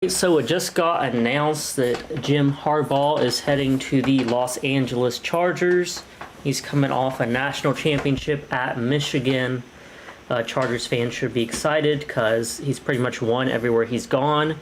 So it just got announced that Jim Harbaugh is heading to the Los Angeles Chargers. He's coming off a national championship at Michigan. Chargers fans should be excited because he's pretty much won everywhere he's gone,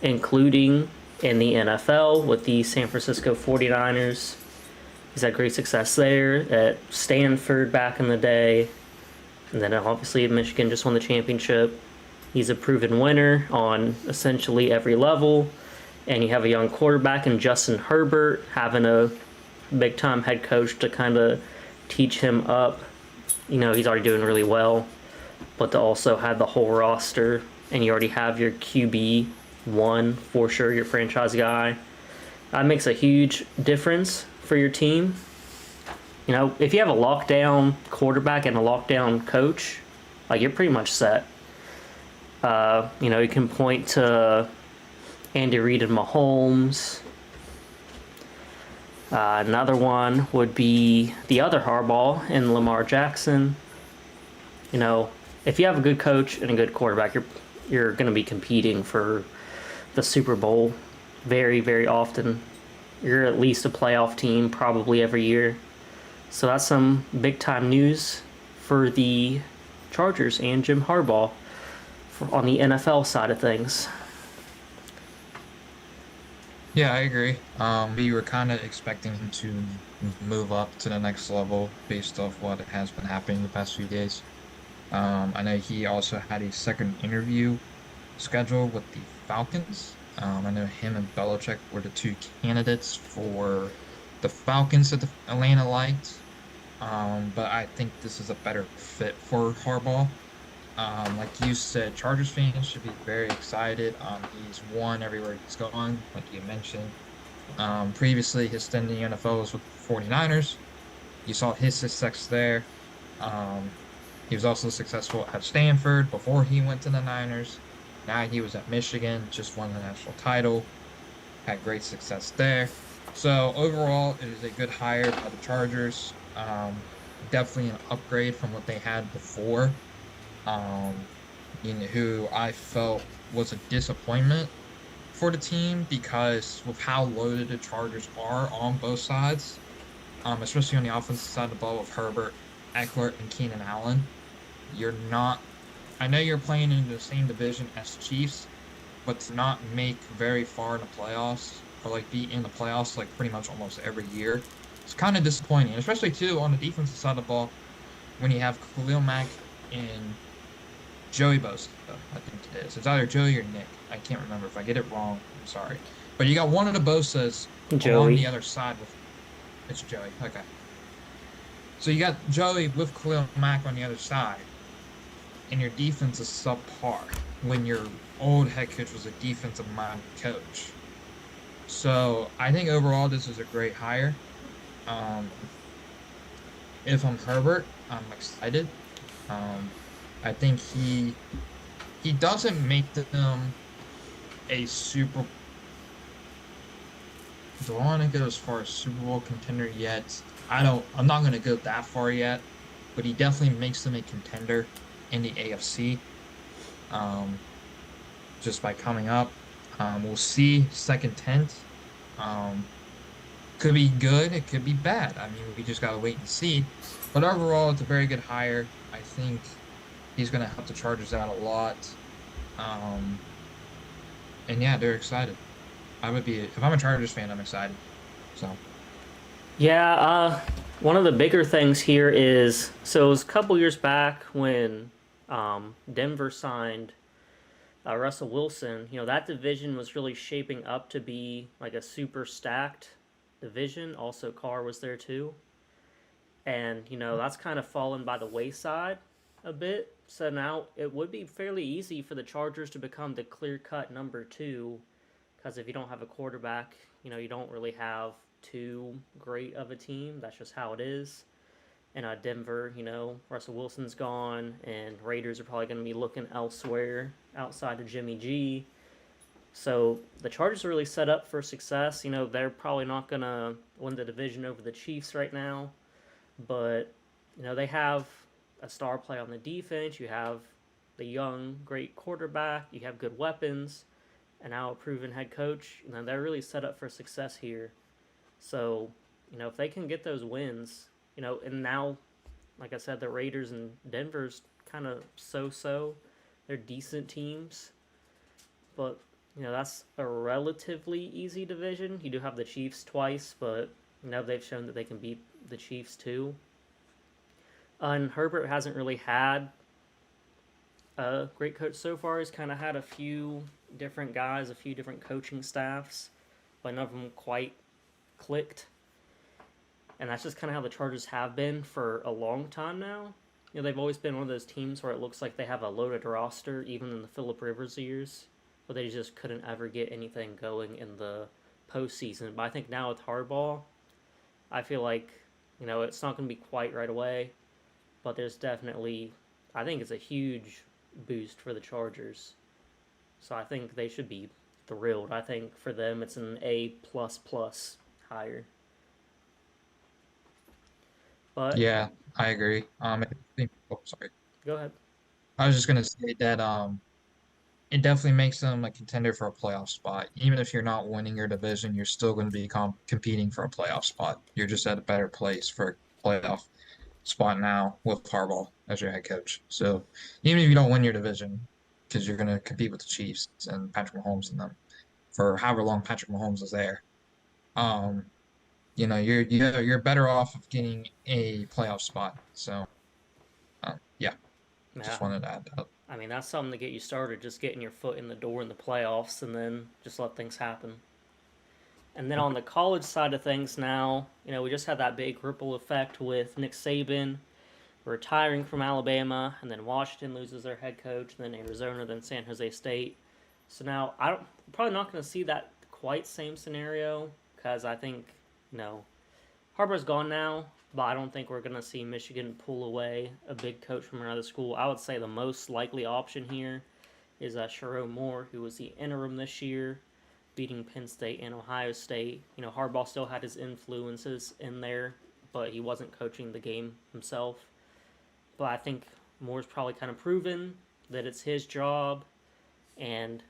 including in the NFL with the San Francisco 49ers. He's had great success there at Stanford back in the day. And then obviously Michigan just won the championship. He's a proven winner on essentially every level. And you have a young quarterback in Justin Herbert, having a big time head coach to kind of teach him up. He's already doing really well, but to also have the whole roster, and you already have your QB1 for sure, your franchise guy. That makes a huge difference for your team. If you have a lockdown quarterback and a lockdown coach, like you're pretty much set. You can point to Andy Reid and Mahomes. Another one would be the other Harbaugh and Lamar Jackson. If you have a good coach and a good quarterback, you're going to be competing for the Super Bowl very, very often. You're at least a playoff team probably every year. So that's some big time news for the Chargers and Jim Harbaugh on the NFL side of things. Yeah, I agree. We were kind of expecting him to move up to the next level based off what has been happening the past few days. I know he also had a second interview scheduled with the Falcons. I know him and Belichick were the two candidates for the Falcons that the Atlanta liked. But I think this is a better fit for Harbaugh. Like you said, Chargers fans should be very excited. He's won everywhere he's gone, like you mentioned. Previously, his stint in the NFL was with the 49ers. You saw his success there. Um, he was also successful at Stanford before he went to the Niners. Now he was at Michigan, just won the national title, had great success there. So overall, it is a good hire by the Chargers. Definitely an upgrade from what they had before. um, who I felt was a disappointment for the team because with how loaded the Chargers are on both sides, especially on the offensive side of the ball with Herbert, Eckler, and Keenan Allen. You're not, I know you're playing in the same division as Chiefs, but to not make very far in the playoffs or like be in the playoffs like pretty much almost every year, it's kind of disappointing, especially too on the defensive side of the ball when you have Khalil Mack and Joey Bosa, I think it is. It's either Joey or Nick. I can't remember. If I get it wrong, I'm sorry. But you got one of the Bosas along Joey. the other side with it's Joey. Okay. So you got Joey with Khalil Mack on the other side, and your defense is subpar when your old head coach was a defensive minded coach. So I think overall this is a great hire. Um, if I'm Herbert, I'm excited. Um, I think he doesn't make them a super. Do I want to go as far as Super Bowl contender yet? I don't. I'm not going to go that far yet, but he definitely makes them a contender in the AFC. Um, just by coming up, we'll see. Second tent, um, could be good. It could be bad. I mean, we just gotta wait and see. But overall, it's a very good hire. I think he's going to help the Chargers out a lot. Um, and yeah, they're excited. I would be if I'm a Chargers fan, I'm excited. So Yeah, one of the bigger things here is so it was a couple years back when Denver signed Russell Wilson. That division was really shaping up to be like a super stacked division. Also, Carr was there too. And that's kind of fallen by the wayside a bit. So now it would be fairly easy for the Chargers to become the clear cut number two, because if you don't have a quarterback, you don't really have too great of a team. That's just how it is. And Denver, Russell Wilson's gone, and Raiders are probably going to be looking elsewhere outside of Jimmy G. So the Chargers are really set up for success. They're probably not going to win the division over the Chiefs right now, but they have a star play on the defense. You have the young, great quarterback. You have good weapons, and now a proven head coach. They're really set up for success here. So, if they can get those wins, and now, like I said, the Raiders and Denver's kind of so. They're decent teams, but that's a relatively easy division. You do have the Chiefs twice, but they've shown that they can beat the Chiefs too. And Herbert hasn't really had a great coach so far. He's kind of had a few different guys, a few different coaching staffs, but none of them quite clicked. And that's just kind of how the Chargers have been for a long time now. They've always been one of those teams where it looks like they have a loaded roster, even in the Philip Rivers years, but they just couldn't ever get anything going in the postseason. But I think now with Harbaugh, I feel like, it's not going to be quite right away, but there's definitely, I think it's a huge boost for the Chargers. So I think they should be thrilled. I think for them it's an A plus plus higher. But Yeah, I agree. Oh, sorry. go ahead. I was just gonna say that it definitely makes them a contender for a playoff spot. Even if you're not winning your division, you're still going to be competing for a playoff spot. You're just at a better place for a playoff spot now with Harbaugh as your head coach. So even if you don't win your division, because you're going to compete with the Chiefs and Patrick Mahomes and them for however long Patrick Mahomes is there, um, you're better off of getting a playoff spot. So yeah, just Yeah, wanted to add that. I mean that's something to get you started. Just getting your foot in the door in the playoffs, and then just let things happen. And then on the college side of things now, we just had that big ripple effect with Nick Saban retiring from Alabama, and then Washington loses their head coach, and then Arizona, then San Jose State. So now I'm probably not going to see that quite same scenario because I think Harbaugh's gone now, but I don't think we're going to see Michigan pull away a big coach from another school. I would say the most likely option here is Sherrone Moore, who was the interim this year, beating Penn State and Ohio State. Harbaugh still had his influences in there, but he wasn't coaching the game himself. But I think Moore's probably kind of proven that it's his job, and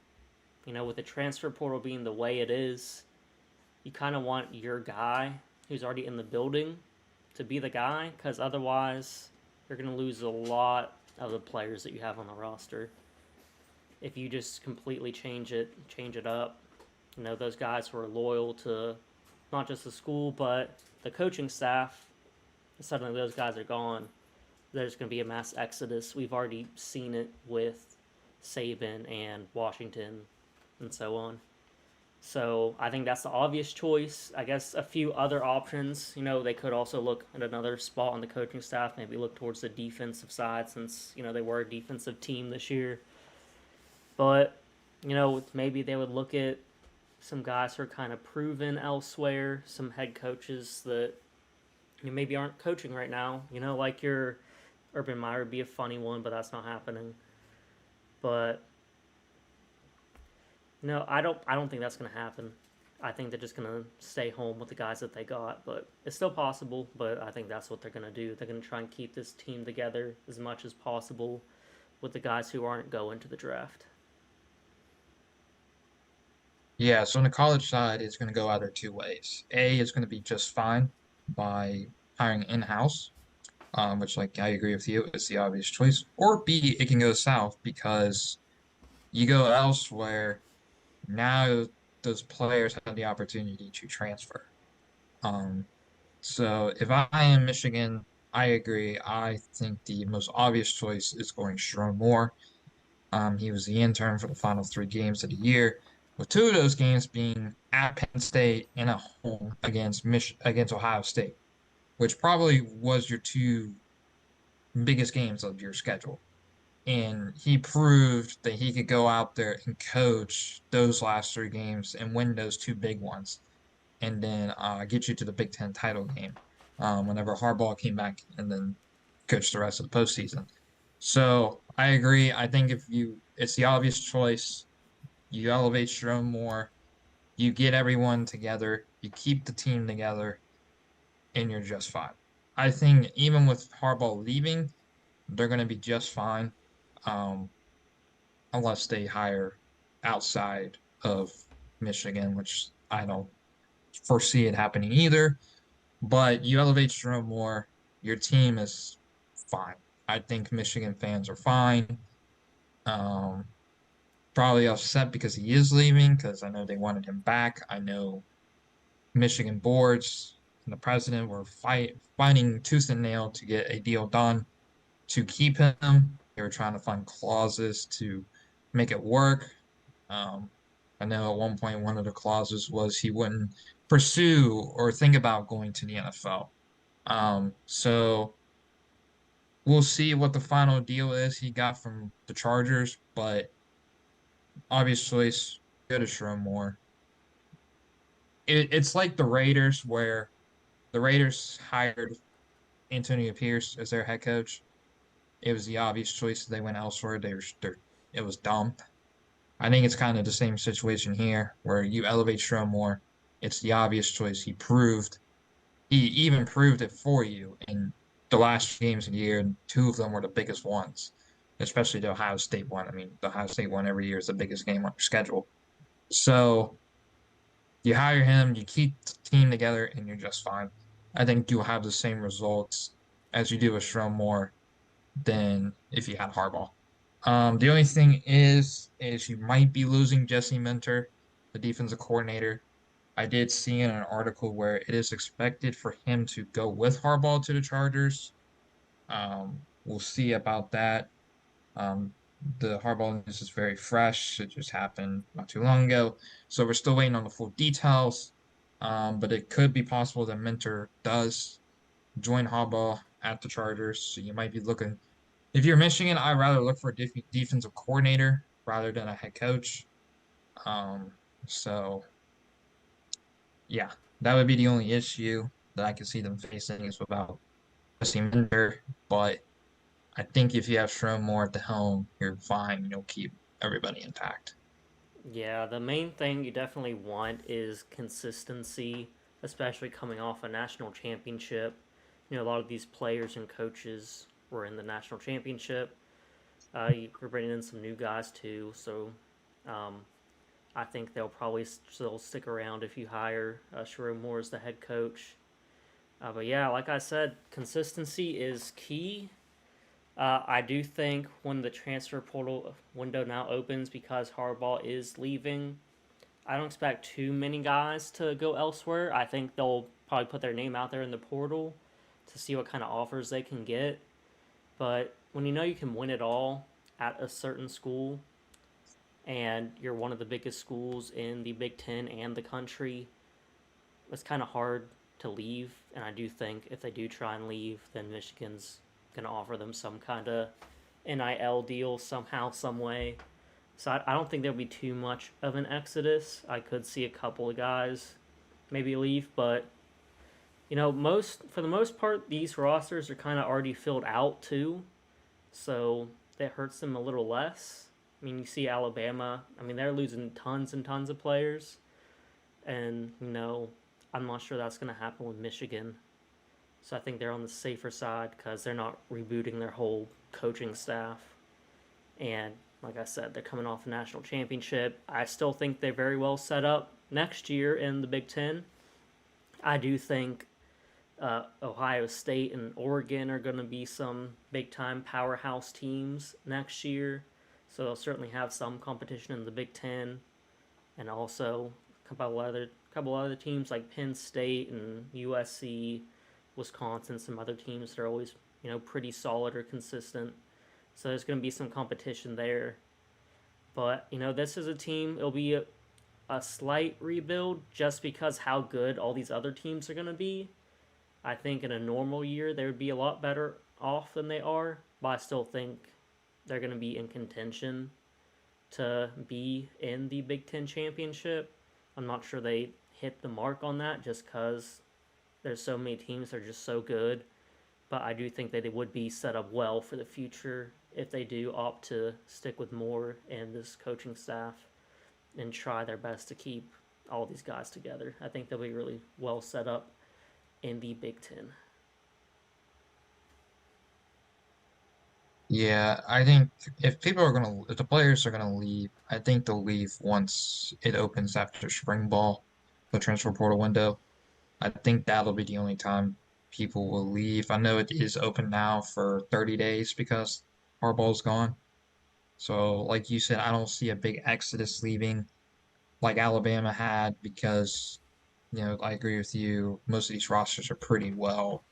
with the transfer portal being the way it is, you kind of want your guy who's already in the building to be the guy, because otherwise you're going to lose a lot of the players that you have on the roster. If you just completely change it up, those guys who are loyal to not just the school but the coaching staff, suddenly those guys are gone. There's going to be a mass exodus. We've already seen it with Saban and Washington and so on. So I think that's the obvious choice. I guess a few other options. They could also look at another spot on the coaching staff. Maybe look towards the defensive side since they were a defensive team this year. But maybe they would look at some guys who are kind of proven elsewhere. Some head coaches that maybe aren't coaching right now. Like your Urban Meyer would be a funny one, but that's not happening. But no, I don't think that's going to happen. I think they're just going to stay home with the guys that they got, but it's still possible, but I think that's what they're going to do. They're going to try and keep this team together as much as possible with the guys who aren't going to the draft. Yeah, so on the college side, it's going to go either two ways. A is going to be just fine by hiring in-house, which, like, I agree with you, is the obvious choice. Or B, it can go south because you go elsewhere, now those players have the opportunity to transfer. Um, so if I am Michigan, I agree. I think the most obvious choice is going Sherrone Moore. He was the intern for the final three games of the year, with two of those games being at Penn State and at home against Ohio State, which probably was your two biggest games of your schedule. And he proved that he could go out there and coach those last three games and win those two big ones, and then get you to the Big Ten title game whenever Harbaugh came back and then coached the rest of the postseason. So I agree. I think it's the obvious choice. You elevate Sherrone Moore, you get everyone together, you keep the team together, and you're just fine. I think even with Harbaugh leaving, they're going to be just fine, um, unless they hire outside of Michigan, which I don't foresee it happening either. But you elevate Jerome Moore, your team is fine. I think Michigan fans are fine. Um, Probably upset because he is leaving because I know they wanted him back. I know Michigan boards and the president were fighting tooth and nail to get a deal done to keep him. They were trying to find clauses to make it work. Um, I know at one point one of the clauses was he wouldn't pursue or think about going to the NFL. So we'll see what the final deal is he got from the Chargers, but obviously it's good to show more. It's like the Raiders, where the Raiders hired Antonio Pierce as their head coach. It was the obvious choice. They went elsewhere. It was dumb. I think it's kind of the same situation here, where you elevate Stroh more. It's the obvious choice. He even proved it for you in the last games of the year, and two of them were the biggest ones, especially the Ohio State one. I mean, the Ohio State one every year is the biggest game on your schedule. So you hire him, you keep the team together, and you're just fine. I think you'll have the same results as you do with Stroh more than if you had Harbaugh. The only thing is you might be losing Jesse Minter, the defensive coordinator. I did see in an article where it is expected for him to go with Harbaugh to the Chargers. We'll see about that. Um, the Harbaugh news is very fresh. It just happened not too long ago, so we're still waiting on the full details. But it could be possible that Minter does join Harbaugh at the Chargers. So you might be looking. If you're Michigan, I'd rather look for a defensive coordinator rather than a head coach. Um, so yeah, that would be the only issue that I could see them facing is without Jesse Minter. But I think if you have Sherm Moore at the helm, you're fine. You'll keep everybody intact. Yeah, the main thing you definitely want is consistency, especially coming off a national championship. You know, a lot of these players and coaches were in the national championship. You're bringing in some new guys too, so um, I think they'll probably still stick around if you hire Sherrod Moore as the head coach. But yeah, like I said, consistency is key. I do think when the transfer portal window now opens because Harbaugh is leaving, I don't expect too many guys to go elsewhere. I think they'll probably put their name out there in the portal to see what kind of offers they can get. But when you know you can win it all at a certain school and you're one of the biggest schools in the Big Ten and the country, it's kind of hard to leave. And I do think if they do try and leave, then Michigan's going to offer them some kind of NIL deal somehow, some way. So I don't think there'll be too much of an exodus. I could see a couple of guys maybe leave, but you know, most for the most part, these rosters are kind of already filled out too, so that hurts them a little less. I mean, you see Alabama. I mean, they're losing tons and tons of players, and you know, I'm not sure that's going to happen with Michigan. So I think they're on the safer side because they're not rebooting their whole coaching staff. And like I said, they're coming off a national championship. I still think they're very well set up next year in the Big Ten. I do think Ohio State and Oregon are going to be some big time powerhouse teams next year. So they'll certainly have some competition in the Big Ten, and also a couple other teams like Penn State and USC, Wisconsin, some other teams that are always pretty solid or consistent. So there's going to be some competition there. But this is a team. It'll be a slight rebuild just because how good all these other teams are going to be. I think in a normal year they would be a lot better off than they are, but I still think they're going to be in contention to be in the Big Ten championship. I'm not sure they hit the mark on that just because there's so many teams that are just so good. But I do think that they would be set up well for the future if they do opt to stick with Moore and this coaching staff and try their best to keep all these guys together. I think they'll be really well set up in the Big Ten. Yeah, I think if the players are gonna leave, I think they'll leave once it opens after spring ball, the transfer portal window. I think that'll be the only time people will leave. I know it is open now for 30 days because Harbaugh's gone. So, like you said, I don't see a big exodus leaving like Alabama had because, I agree with you. Most of these rosters are pretty well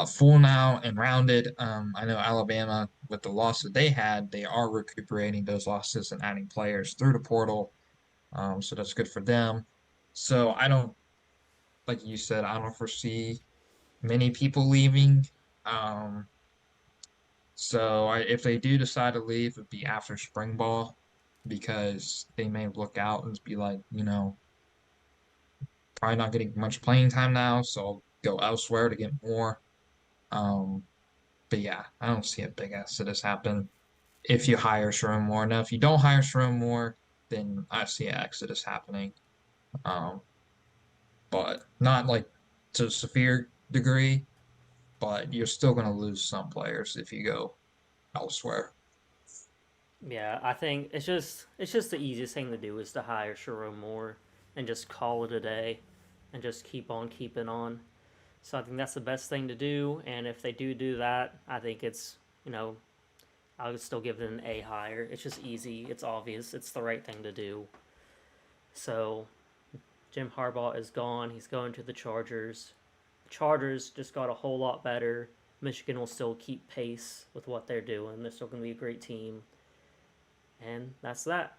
full now and rounded. I know Alabama, with the loss that they had, they are recuperating those losses and adding players through the portal. So that's good for them. So I don't, like you said, I don't foresee many people leaving. Um, if they do decide to leave, it'd be after spring ball because they may look out and be like, probably not getting much playing time now, so I'll go elsewhere to get more. Um, but yeah, I don't see a big exodus happen if you hire Sharon Moore. Now, if you don't hire Sharon Moore, then I see an exodus happening. Um, but not like to a severe degree, but you're still going to lose some players if you go elsewhere. Yeah, I think it's just the easiest thing to do is to hire Sharon Moore and just call it a day and just keep on keeping on. So I think that's the best thing to do. And if they do that, I think it's I would still give it an A higher. It's just easy. It's obvious. It's the right thing to do. So Jim Harbaugh is gone. He's going to the Chargers. The Chargers just got a whole lot better. Michigan will still keep pace with what they're doing. They're still going to be a great team. And that's that.